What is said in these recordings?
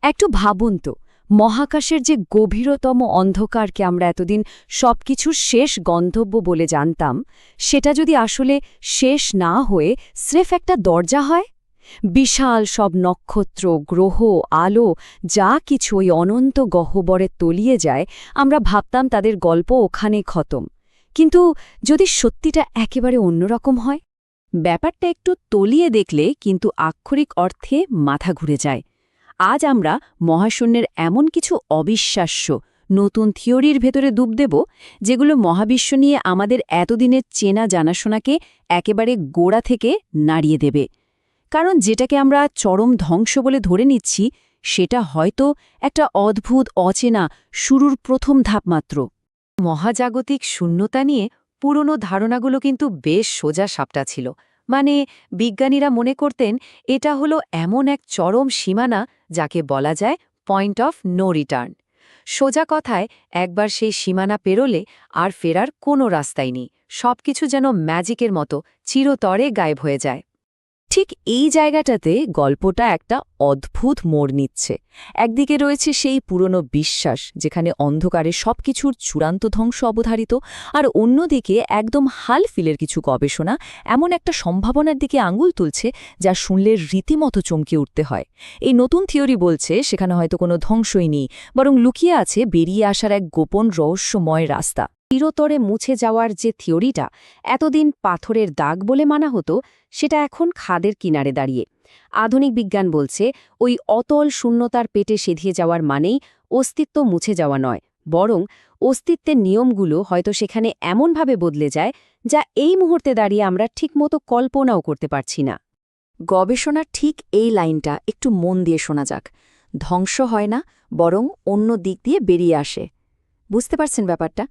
একটু ভাবুন তো, মহাকাশের যে গভীরতম অন্ধকারকে আমরা এতদিন সবকিছুর শেষ গন্তব্য বলে জানতাম, সেটা যদি আসলে শেষ না হয়ে স্রেফ একটা দরজা হয়। বিশাল সব নক্ষত্র, গ্রহ, আলো যা কিছু ওই অনন্ত গহ্বরে তলিয়ে যায়, আমরা ভাবতাম তাদের গল্প ওখানে খতম। কিন্তু যদি সত্যিটা একেবারে অন্যরকম হয়? ব্যাপারটা একটু তলিয়ে দেখলে কিন্তু আক্ষরিক অর্থে মাথা ঘুরে যায়। আজ আমরা মহাশূন্যের এমন কিছু অবিশ্বাস্য নতুন থিওরির ভেতরে ডুব দেব, যেগুলো মহাবিশ্ব নিয়ে আমাদের এতদিনের চেনা জানাশোনাকে একেবারে গোড়া থেকে নাড়িয়ে দেবে। কারণ যেটাকে আমরা চরম ধ্বংস বলে ধরে নিচ্ছি, সেটা হয়তো একটা অদ্ভুত অচেনা শুরুর প্রথম ধাপ মাত্র। মহাজাগতিক শূন্যতা নিয়ে পুরনো ধারণাগুলো কিন্তু বেশ সোজা সাপটা ছিল। মানে, বিজ্ঞানীরা মনে করতেন এটা হলো এমন এক চরম সীমানা যাকে বলা যায় পয়েন্ট অফ নো রিটার্ন। সোজা কথায়, একবার সেই সীমানা পেরোলে আর ফেরার কোনো রাস্তাই নেই। সবকিছু যেন ম্যাজিকের মতো চিরতরে গায়েব হয়ে যায়। ঠিক এই জায়গাটাতে গল্পটা একটা অদ্ভুত মোড় নিচ্ছে। একদিকে রয়েছে সেই পুরনো বিশ্বাস, যেখানে অন্ধকারে সবকিছুর চূড়ান্ত ধ্বংস অবধারিত, আর অন্যদিকে একদম হালফিলের কিছু গবেষণা এমন একটা সম্ভাবনার দিকে আঙুল তুলছে যা শুনলে রীতিমতো চমকে উঠতে হয়। এই নতুন থিওরি বলছে সেখানে হয়তো কোনো ধ্বংসই নেই, বরং লুকিয়ে আছে বেরিয়ে আসার এক গোপন রহস্যময় রাস্তা। চিরতরে মুছে যাওয়ার যে থিওরিটা এতদিন পাথরের দাগ বলে মানা হতো, সেটা এখন খাদের কিনারে দাঁড়িয়ে। আধুনিক বিজ্ঞান বলছে ওই অতল শূন্যতার পেটে সেধিয়ে যাওয়ার মানেই অস্তিত্ব মুছে যাওয়া নয়, বরং অস্তিত্বের নিয়মগুলো হয়তো সেখানে এমনভাবে বদলে যায় যা এই মুহূর্তে দাঁড়িয়ে আমরা ঠিকমতো কল্পনাও করতে পারছি না। গবেষণার ঠিক এই লাইনটা একটু মন দিয়ে শোনা যাক। ধ্বংস হয় না, বরং অন্য দিক দিয়ে বেরিয়ে আসে। বুঝতে পারছেন ব্যাপারটা?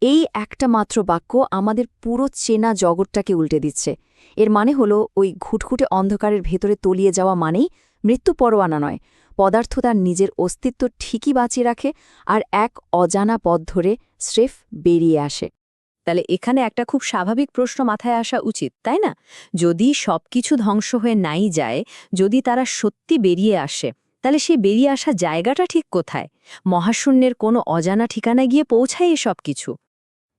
এই একটা মাত্র বাক্য আমাদের পুরো চেনা জগৎটাকে উল্টে দিচ্ছে। এর মানে হলো ওই ঘুটঘুটে অন্ধকারের ভেতরে তলিয়ে যাওয়া মানেই মৃত্যু পরোয়ানা নয়। পদার্থ তার নিজের অস্তিত্ব ঠিকই বাঁচিয়ে রাখে, আর এক অজানা পথ ধরে স্রেফ বেরিয়ে আসে। তাহলে এখানে একটা খুব স্বাভাবিক প্রশ্ন মাথায় আসা উচিত, তাই না? যদি সবকিছু ধ্বংস হয়ে নাই যায়, যদি তারা সত্যি বেরিয়ে আসে, তাহলে সেই বেরিয়ে আসা জায়গাটা ঠিক কোথায়? মহাশূন্যের কোনো অজানা ঠিকানায় গিয়ে পৌঁছায় এসব কিছু?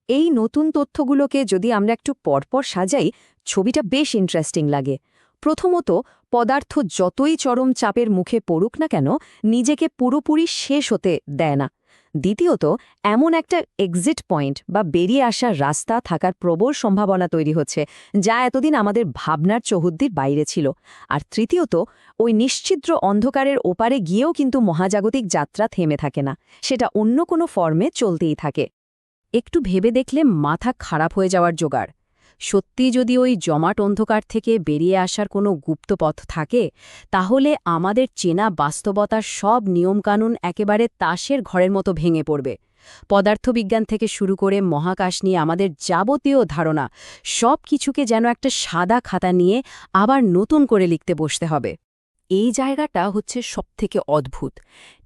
এই নতুন তথ্যগুলোকে যদি আমরা একটু পরপর সাজাই, ছবিটা বেশ ইন্টারেস্টিং লাগে। প্রথমত, পদার্থ যতই চরম চাপের মুখে পড়ুক না কেন, নিজেকে পুরোপুরি শেষ হতে দেয় না। দ্বিতীয়ত, এমন একটা এক্সিট পয়েন্ট বা বেরিয়ে আসার রাস্তা থাকার প্রবল সম্ভাবনা তৈরি হচ্ছে, যা এতদিন আমাদের ভাবনার চৌহদ্দির বাইরে ছিল। আর তৃতীয়ত, ওই নিশ্ছিদ্র অন্ধকারের ওপারে গিয়েও কিন্তু মহাজাগতিক যাত্রা থেমে থাকে না, সেটা অন্য কোনো ফর্মে চলতেই থাকে। একটু ভেবে দেখলে মাথা খারাপ হয়ে যাওয়ার জোগাড়। সত্যি যদি ওই জমাট অন্ধকার থেকে বেরিয়ে আসার কোনো গুপ্ত পথ থাকে, তাহলে আমাদের চেনা বাস্তবতার সব নিয়মকানুন একেবারে তাসের ঘরের মতো ভেঙে পড়বে। পদার্থবিজ্ঞান থেকে শুরু করে মহাকাশ নিয়ে আমাদের যাবতীয় ধারণা, সব কিছুকে যেন একটা সাদা খাতা নিয়ে আবার নতুন করে লিখতে বসতে হবে। এই জায়গাটা হচ্ছে সবথেকে অদ্ভুত।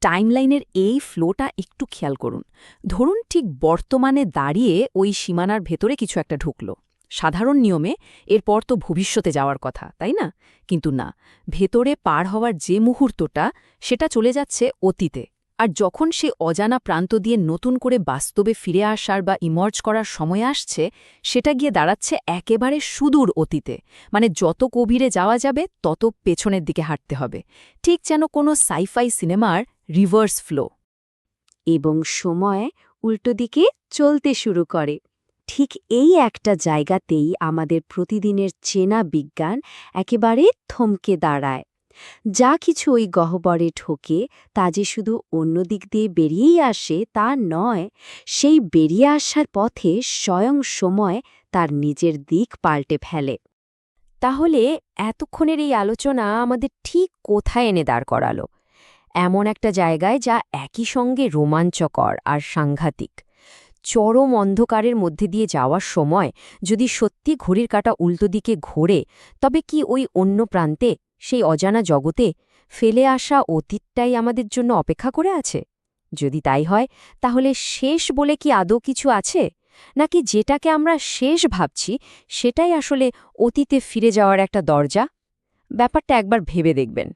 টাইমলাইনের এই ফ্লোটা একটু খেয়াল করুন। ধরুন ঠিক বর্তমানে দাঁড়িয়ে ওই সীমানার ভেতরে কিছু একটা ঢুকল। সাধারণ নিয়মে এরপর তো ভবিষ্যতে যাওয়ার কথা, তাই না? কিন্তু না, ভেতরে পার হওয়ার যে মুহূর্তটা, সেটা চলে যাচ্ছে অতীতে। আর যখন সে অজানা প্রান্ত দিয়ে নতুন করে বাস্তবে ফিরে আসার বা ইমার্জ করার সময় আসছে, সেটা গিয়ে দাঁড়াচ্ছে একেবারে সুদূর অতীতে। মানে যত গভীরে যাওয়া যাবে তত পেছনের দিকে হাঁটতে হবে, ঠিক যেন কোনো সাইফাই সিনেমার রিভার্স ফ্লো। এবং সময় উল্টো দিকে চলতে শুরু করে। ঠিক এই একটা জায়গাতেই আমাদের প্রতিদিনের চেনা বিজ্ঞান একেবারে থমকে দাঁড়ায়। যা কিছু ওই গহ্বরে ঢোকে, তা যে শুধু অন্য দিক দিয়ে বেরিয়েই আসে তা নয়, সেই বেরিয়ে আসার পথে স্বয়ং সময় তার নিজের দিক পাল্টে ফেলে। তাহলে এতক্ষণের এই আলোচনা আমাদের ঠিক কোথায় এনে দাঁড় করালো? এমন একটা জায়গায় যা একই সঙ্গে রোমাঞ্চকর আর সাংঘাতিক। চরম অন্ধকারের মধ্যে দিয়ে যাওয়ার সময় যদি সত্যি ঘড়ির কাঁটা উল্টো দিকে ঘোরে, তবে কি ওই অন্য প্রান্তে, সেই অজানা জগতে ফেলে আসা অতীতটাই আমাদের জন্য অপেক্ষা করে আছে? যদি তাই হয়, তাহলে শেষ বলে কি আদৌ কিছু আছে, নাকি যেটাকে আমরা শেষ ভাবছি সেটাই আসলে অতীতে ফিরে যাওয়ার একটা দরজা? ব্যাপারটা একবার ভেবে দেখবেন।